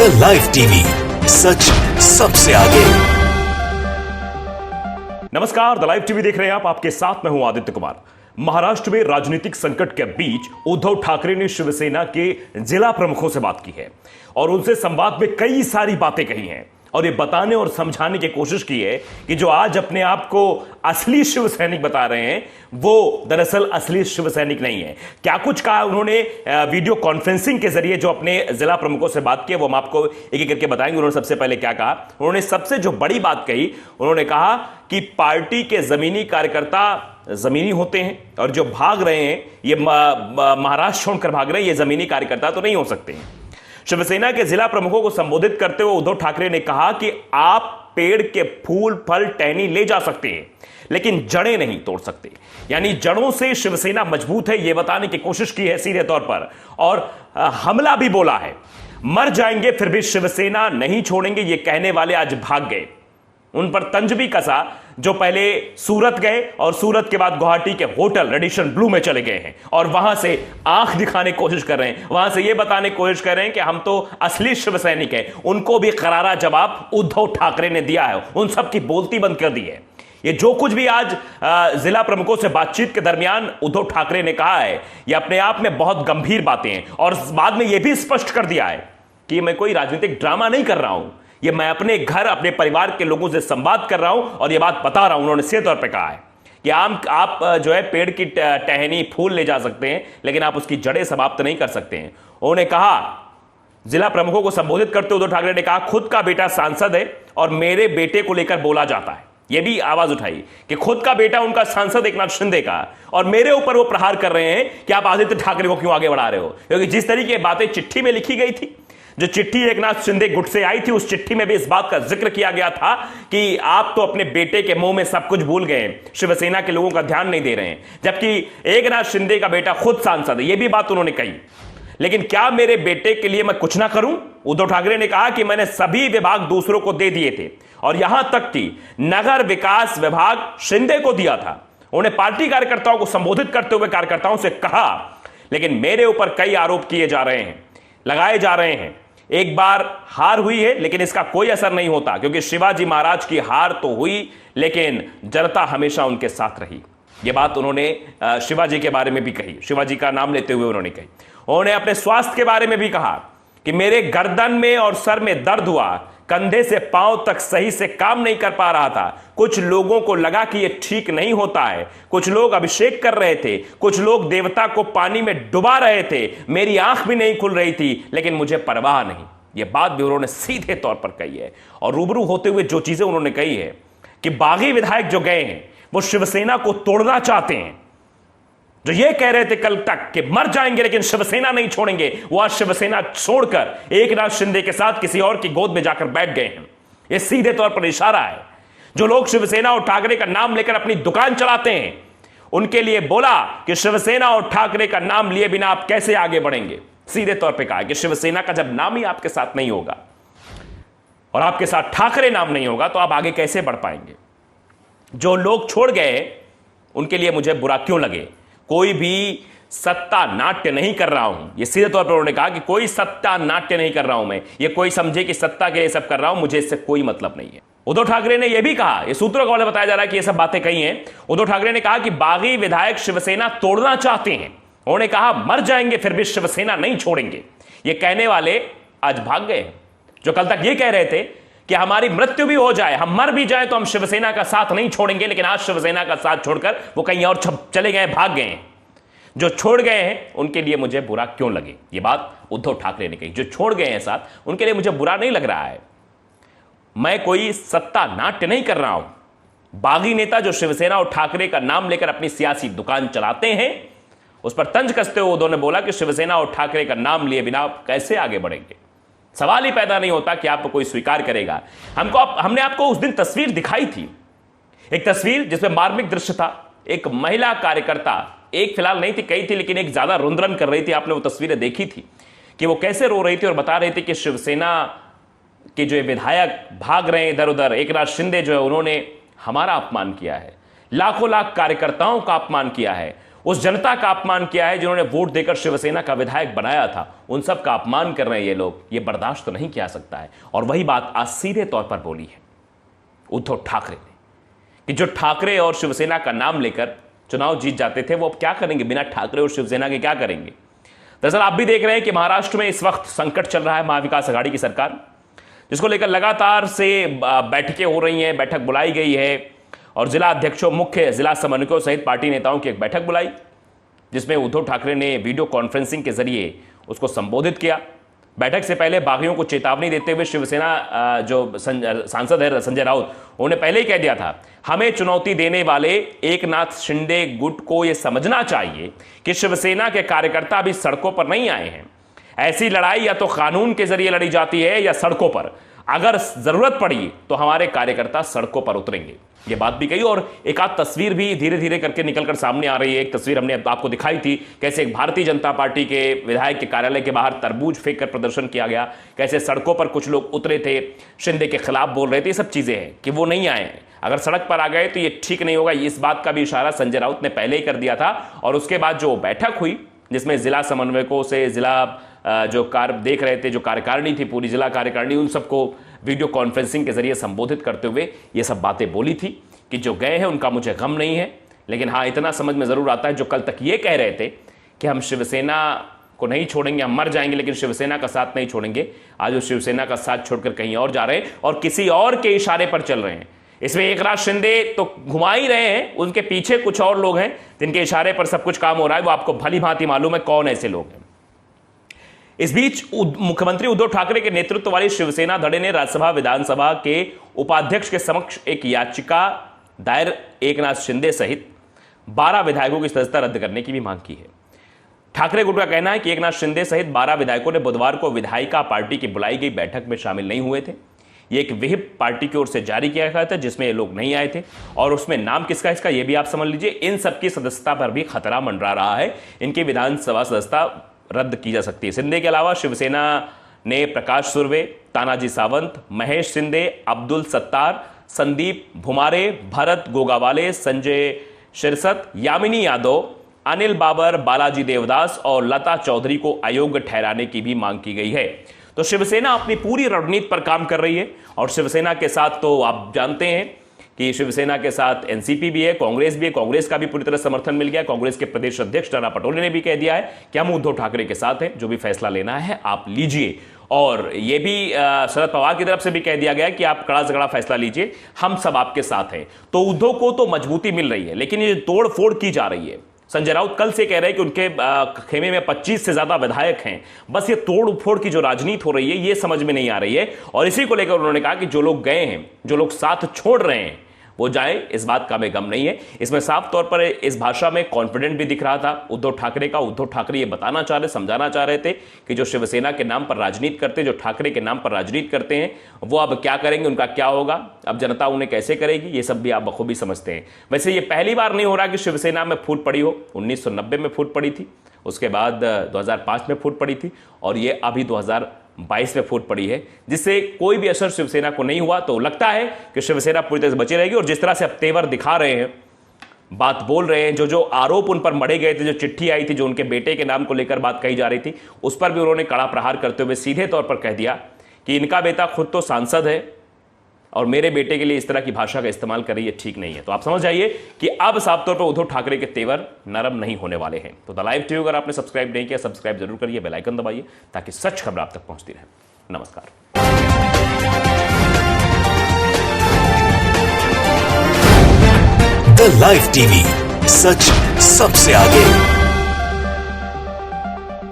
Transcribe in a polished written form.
The live TV, सच सबसे आगे। नमस्कार, द लाइव टीवी देख रहे हैं आप। आपके साथ मैं हूं आदित्य कुमार। महाराष्ट्र में राजनीतिक संकट के बीच उद्धव ठाकरे ने शिवसेना के जिला प्रमुखों से बात की है और उनसे संवाद में कई सारी बातें कही हैं और ये बताने और समझाने की कोशिश की है कि जो आज अपने आप को असली शिव सैनिक बता रहे हैं वो दरअसल असली शिव सैनिक नहीं है। क्या कुछ कहा उन्होंने वीडियो कॉन्फ्रेंसिंग के जरिए जो अपने जिला प्रमुखों से बात की, वो हम आपको एक एक करके बताएंगे। उन्होंने सबसे पहले क्या कहा? उन्होंने सबसे जो बड़ी बात कही, उन्होंने कहा कि पार्टी के जमीनी कार्यकर्ता जमीनी होते हैं और जो भाग रहे हैं ये महाराष्ट्र छोड़कर भाग रहे हैं, ये जमीनी कार्यकर्ता तो नहीं हो सकते हैं। शिवसेना के जिला प्रमुखों को संबोधित करते हुए उद्धव ठाकरे ने कहा कि आप पेड़ के फूल फल टहनी ले जा सकते हैं लेकिन जड़ें नहीं तोड़ सकते। यानी जड़ों से शिवसेना मजबूत है, यह बताने की कोशिश की है सीधे तौर पर। और हमला भी बोला है, मर जाएंगे फिर भी शिवसेना नहीं छोड़ेंगे, ये कहने वाले आज भाग गए। उन पर तंज भी कसा जो पहले सूरत गए और सूरत के बाद गुवाहाटी के होटल रेडिशन ब्लू में चले गए हैं और वहां से आंख दिखाने की कोशिश कर रहे हैं, वहां से यह बताने की कोशिश कर रहे हैं कि हम तो असली शिव सैनिक हैं। उनको भी करारा जवाब उद्धव ठाकरे ने दिया है, उन सब की बोलती बंद कर दी है। ये जो कुछ भी आज जिला प्रमुखों से बातचीत के दरमियान उद्धव ठाकरे ने कहा है, यह अपने आप में बहुत गंभीर बातें हैं और बाद में यह भी स्पष्ट कर दिया है कि मैं कोई राजनीतिक ड्रामा नहीं कर रहा हूं, ये मैं अपने घर अपने परिवार के लोगों से संवाद कर रहा हूं और ये बात बता रहा हूं। उन्होंने सीधे तौर पे कहा है कि आप जो है पेड़ की टहनी फूल ले जा सकते हैं लेकिन आप उसकी जड़ें समाप्त नहीं कर सकते हैं। उन्होंने कहा, जिला प्रमुखों को संबोधित करते हुए उद्धव ठाकरे ने कहा, खुद का बेटा सांसद है और मेरे बेटे को लेकर बोला जाता है। यह भी आवाज उठाई कि खुद का बेटा उनका सांसद एकनाथ शिंदे का, और मेरे ऊपर वो प्रहार कर रहे हैं कि आप आदित्य ठाकरे को क्यों आगे बढ़ा रहे हो। क्योंकि जिस तरीके की बातें चिट्ठी में लिखी गई थी, जो चिट्ठी एकनाथ शिंदे गुट से आई थी, उस चिट्ठी में भी इस बात का जिक्र किया गया था कि आप तो अपने बेटे के मुंह में सब कुछ भूल गए, शिवसेना के लोगों का ध्यान नहीं दे रहे हैं, जबकि एकनाथ शिंदे का बेटा खुद सांसद है। यह भी बात उन्होंने कही। लेकिन क्या मेरे बेटे के लिए मैं कुछ ना करूं? उद्धव ठाकरे ने कहा कि मैंने सभी विभाग दूसरों को दे दिए थे और यहां तक कि नगर विकास विभाग शिंदे को दिया था। उन्होंने पार्टी कार्यकर्ताओं को संबोधित करते हुए कार्यकर्ताओं से कहा, लेकिन मेरे ऊपर कई आरोप किए जा रहे हैं, लगाए जा रहे हैं। एक बार हार हुई है लेकिन इसका कोई असर नहीं होता, क्योंकि शिवाजी महाराज की हार तो हुई लेकिन जनता हमेशा उनके साथ रही। यह बात उन्होंने शिवाजी के बारे में भी कही, शिवाजी का नाम लेते हुए उन्होंने कही। उन्होंने अपने स्वास्थ्य के बारे में भी कहा कि मेरे गर्दन में और सर में दर्द हुआ, कंधे से पांव तक सही से काम नहीं कर पा रहा था। कुछ लोगों को लगा कि यह ठीक नहीं होता है, कुछ लोग अभिषेक कर रहे थे, कुछ लोग देवता को पानी में डुबा रहे थे, मेरी आंख भी नहीं खुल रही थी, लेकिन मुझे परवाह नहीं। यह बात भी उन्होंने सीधे तौर पर कही है। और रूबरू होते हुए जो चीजें उन्होंने कही है कि बागी विधायक जो गए हैं वो शिवसेना को तोड़ना चाहते हैं, जो ये कह रहे थे कल तक कि मर जाएंगे लेकिन शिवसेना नहीं छोड़ेंगे, वो आज शिवसेना छोड़कर एकनाथ शिंदे के साथ किसी और की गोद में जाकर बैठ गए हैं। ये सीधे तौर पर इशारा है। जो लोग शिवसेना और ठाकरे का नाम लेकर अपनी दुकान चलाते हैं, उनके लिए बोला कि शिवसेना और ठाकरे का नाम लिए बिना आप कैसे आगे बढ़ेंगे। सीधे तौर पर कहा कि शिवसेना का जब नाम ही आपके साथ नहीं होगा और आपके साथ ठाकरे नाम नहीं होगा तो आप आगे कैसे बढ़ पाएंगे। जो लोग छोड़ गए उनके लिए मुझे बुरा क्यों लगे, कोई भी सत्ता नाट्य नहीं कर रहा हूं। यह सीधे तौर पर उन्होंने कहा कि कोई सत्ता नाट्य नहीं कर रहा हूं मैं, ये कोई समझे कि सत्ता के लिए सब कर रहा हूं, मुझे इससे कोई मतलब नहीं है। उद्धव ठाकरे ने यह भी कहा, यह सूत्रों का बताया जा रहा है कि यह सब बातें कही हैं। उद्धव ठाकरे ने कहा कि बागी विधायक शिवसेना तोड़ना चाहते हैं। उन्होंने कहा, मर जाएंगे फिर भी शिवसेना नहीं छोड़ेंगे। ये कहने वाले आज भाग गए, जो कल तक ये कह रहे थे कि हमारी मृत्यु भी हो जाए, हम मर भी जाए तो हम शिवसेना का साथ नहीं छोड़ेंगे, लेकिन आज शिवसेना का साथ छोड़कर वो कहीं और चले गए, भाग गए हैं। जो छोड़ गए हैं उनके लिए मुझे बुरा क्यों लगे, ये बात उद्धव ठाकरे ने कही। जो छोड़ गए हैं साथ, उनके लिए मुझे बुरा नहीं लग रहा है। मैं कोई सत्ता नाट्य नहीं कर रहा हूं। बागी नेता जो शिवसेना और ठाकरे का नाम लेकर अपनी सियासी दुकान चलाते हैं, उस पर तंज कसते हुए उन्होंने बोला कि शिवसेना और ठाकरे का नाम लिए बिना आप कैसे आगे बढ़ेंगे। सवाल ही पैदा नहीं होता कि आपको कोई स्वीकार करेगा। हमने आपको उस दिन तस्वीर दिखाई थी, एक तस्वीर जिसमें मार्मिक दृश्य था। एक महिला कार्यकर्ता, एक फिलहाल नहीं थी, कई थी, लेकिन एक ज्यादा रुंधरन कर रही थी। आपने वो तस्वीरें देखी थी कि वो कैसे रो रही थी और बता रही थी कि शिवसेना के जो विधायक भाग रहे हैं इधर उधर, एकनाथ शिंदे जो है उन्होंने हमारा अपमान किया है, लाखों लाख कार्यकर्ताओं का अपमान किया है। उस जनता का अपमान किया है जिन्होंने वोट देकर शिवसेना का विधायक बनाया था। उन सब का अपमान कर रहे हैं ये लोग। ये बर्दाश्त तो नहीं किया सकता है। और वही बात आज सीधे तौर पर बोली है उद्धव ठाकरे ने कि जो ठाकरे और शिवसेना का नाम लेकर चुनाव जीत जाते थे वो अब क्या करेंगे, बिना ठाकरे और शिवसेना के क्या करेंगे। दरअसल आप भी देख रहे हैं कि महाराष्ट्र में इस वक्त संकट चल रहा है। महाविकास आघाड़ी की सरकार, जिसको लेकर लगातार से बैठकें हो रही हैं, बैठक बुलाई गई है और जिला अध्यक्षों, मुख्य जिला समन्वयकों सहित पार्टी नेताओं की एक बैठक बुलाई, जिसमें उद्धव ठाकरे ने वीडियो कॉन्फ्रेंसिंग के जरिए उसको संबोधित किया। बैठक से पहले बागियों को चेतावनी देते हुए शिवसेना जो सांसद है संजय राउत, उन्होंने पहले ही कह दिया था, हमें चुनौती देने वाले एकनाथ शिंदे गुट को यह समझना चाहिए कि शिवसेना के कार्यकर्ता अभी सड़कों पर नहीं आए हैं। ऐसी लड़ाई या तो कानून के जरिए लड़ी जाती है या सड़कों पर। अगर जरूरत पड़ी तो हमारे कार्यकर्ता सड़कों पर उतरेंगे। ये बात भी कही और एक आध तस्वीर भी धीरे धीरे करके निकलकर सामने आ रही है। एक तस्वीर हमने आपको दिखाई थी, कैसे एक भारतीय जनता पार्टी के विधायक के कार्यालय के बाहर तरबूज फेंक कर प्रदर्शन किया गया, कैसे सड़कों पर कुछ लोग उतरे थे, शिंदे के खिलाफ बोल रहे थे। ये सब चीजें हैं कि वो नहीं आए हैं। अगर सड़क पर आ गए तो ये ठीक नहीं होगा। इस बात का भी इशारा संजय राउत ने पहले ही कर दिया था। और उसके बाद जो बैठक हुई, जिसमें जिला समन्वयकों से जिला जो कार्य देख रहे थे, जो कार्यकारिणी थी, पूरी जिला कार्यकारिणी, उन सबको वीडियो कॉन्फ्रेंसिंग के जरिए संबोधित करते हुए ये सब बातें बोली थी कि जो गए हैं उनका मुझे गम नहीं है, लेकिन हाँ इतना समझ में जरूर आता है, जो कल तक ये कह रहे थे कि हम शिवसेना को नहीं छोड़ेंगे, हम मर जाएंगे लेकिन शिवसेना का साथ नहीं छोड़ेंगे, आज वो शिवसेना का साथ छोड़कर कहीं और जा रहे हैं और किसी और के इशारे पर चल रहे हैं। इसमें एकनाथ शिंदे तो घुमा ही रहे हैं, उनके पीछे कुछ और लोग हैं जिनके इशारे पर सब कुछ काम हो रहा है। वो आपको भली भांति मालूम है कौन ऐसे लोग हैं। इस बीच मुख्यमंत्री उद्धव ठाकरे के नेतृत्व वाली शिवसेना धड़े ने राज्यसभा विधानसभा के उपाध्यक्ष के समक्ष एक याचिका दायर एकनाथ शिंदे सहित 12 विधायकों की सदस्यता रद्द करने की भी मांग की है। ठाकरे गुट का कहना है कि एकनाथ शिंदे सहित 12 विधायकों ने बुधवार को विधायिका पार्टी की बुलाई गई बैठक में शामिल नहीं हुए थे। ये एक विहिप पार्टी की ओर से जारी किया गया था जिसमें ये लोग नहीं आए थे और उसमें नाम किसका इसका ये भी आप समझ लीजिए। इन सबकी सदस्यता पर भी खतरा मंडरा रहा है, इनकी विधानसभा सदस्यता रद्द की जा सकती है। शिंदे के अलावा शिवसेना ने प्रकाश सुर्वे, तानाजी सावंत, महेश शिंदे, अब्दुल सत्तार, संदीप भुमारे, भरत गोगावाले, संजय शिरसत, यामिनी यादव, अनिल बाबर, बालाजी देवदास और लता चौधरी को अयोग्य ठहराने की भी मांग की गई है। तो शिवसेना अपनी पूरी रणनीति पर काम कर रही है और शिवसेना के साथ तो आप जानते हैं कि शिवसेना के साथ एनसीपी भी है, कांग्रेस भी है। कांग्रेस का भी पूरी तरह समर्थन मिल गया। कांग्रेस के प्रदेश अध्यक्ष नाना पटोले ने भी कह दिया है कि हम उद्धव ठाकरे के साथ हैं, जो भी फैसला लेना है आप लीजिए। और यह भी शरद पवार की तरफ से भी कह दिया गया कि आप कड़ा से कड़ा फैसला लीजिए, हम सब आपके साथ हैं। तो उद्धव को तो मजबूती मिल रही है, लेकिन ये तोड़ फोड़ की जा रही है। संजय राउत कल से कह रहे हैं कि उनके खेमे में 25 से ज्यादा विधायक हैं। बस ये तोड़ फोड़ की जो राजनीति हो रही है ये समझ में नहीं आ रही है और इसी को लेकर उन्होंने कहा कि जो लोग गए हैं, जो लोग साथ छोड़ रहे हैं वो जाए, इस बात का हमें गम नहीं है। इसमें साफ तौर पर इस भाषा में कॉन्फिडेंट भी दिख रहा था उद्धव ठाकरे का। उद्धव ठाकरे ये बताना चाह रहे, समझाना चाह रहे थे कि जो शिवसेना के नाम पर राजनीति करते, जो ठाकरे के नाम पर राजनीति करते हैं, वो अब क्या करेंगे, उनका क्या होगा, अब जनता उन्हें कैसे करेगी, ये सब भी आप बखूबी समझते हैं। वैसे ये पहली बार नहीं हो रहा कि शिवसेना में फूट पड़ी हो। 1990 में फूट पड़ी थी, उसके बाद 2005 में फूट पड़ी थी और ये अभी 2022 में फूट पड़ी है, जिससे कोई भी असर शिवसेना को नहीं हुआ। तो लगता है कि शिवसेना पूरी तरह से बची रहेगी और जिस तरह से अब तेवर दिखा रहे हैं, बात बोल रहे हैं, जो आरोप उन पर मढ़े गए थे, जो चिट्ठी आई थी, जो उनके बेटे के नाम को लेकर बात कही जा रही थी, उस पर भी उन्होंने कड़ा प्रहार करते हुए सीधे तौर पर कह दिया कि इनका बेटा खुद तो सांसद है और मेरे बेटे के लिए इस तरह की भाषा का इस्तेमाल कर रही है, ठीक नहीं है। तो आप समझ जाइए कि अब साफ तौर पर उद्धव ठाकरे के तेवर नरम नहीं होने वाले हैं। तो द लाइव टीवी अगर आपने सब्सक्राइब नहीं किया, सब्सक्राइब जरूर करिए, बेल आइकन दबाइए ताकि सच खबर आप तक पहुंचती रहे। नमस्कार। द लाइव टीवी, सच सबसे आगे।